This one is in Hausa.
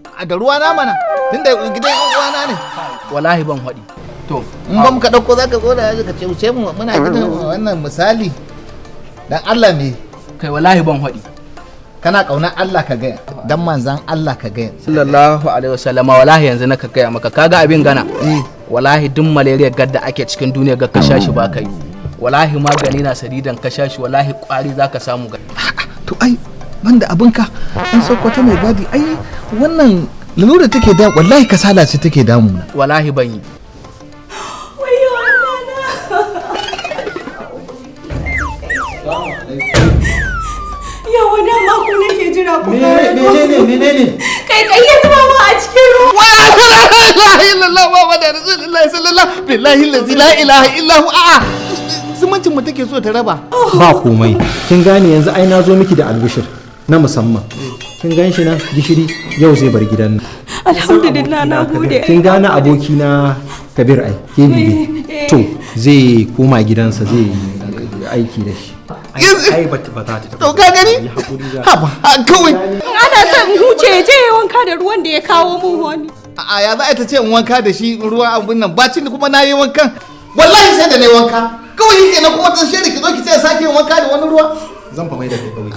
A da ruwa na mana tunda gidan yan uwana ne. Wallahi ban haɗi. To in ba muka ɗauko zaka zo da ka ce mu muna gidan wannan misali dan Allah ne. Kai wallahi ban haɗi. Kana ƙaunar Allah ka gaya dan manzan Allah ka gaya. Sallallahu alaihi wasallama wallahi yanzu na ka gaya maka kaga abin gana. Wallahi duk malaria gadda ake cikin duniya ga ka sha shi ba kai. Wallahi magani na sadidan ka sha shi wallahi kwari zaka samu ga. To ai banda abinka an Sokoto mai gadi ai wannan lalura take da wallahi kasala ce take damuna. Wallahi ban yi. Wayo Allah na. Yawa da ma ku nake jira ku ga. Menene? Kai ya zuba ma a cikin ruwa. La ilaha illallah Muhammadur Rasulullahi sallallahu billahi la ilaha illa hu a'a. Zumuncin mu take so ta raba. Ba komai. Kin gane yanzu ai na zo miki da albishir na musamman. Kin gan shi nan gishiri yau zai bar gidan nan. Alhamdulillah na gode. Kin gane aboki na Kabir ai. Ke to zai koma gidansa zai aiki da shi. Ai ba ta ta. To ka gani? Haba kawai. Ana son huce je wanka da ruwan da ya kawo mun wani. A ya za ta ce in wanka da shi ruwa abun nan bacin kuma na yi wankan. Wallahi sai da na yi wanka. Kawai yake na kuma zan shaida ki zo ki ce sake wanka da wani ruwa. Zan fa mai da kai kawai.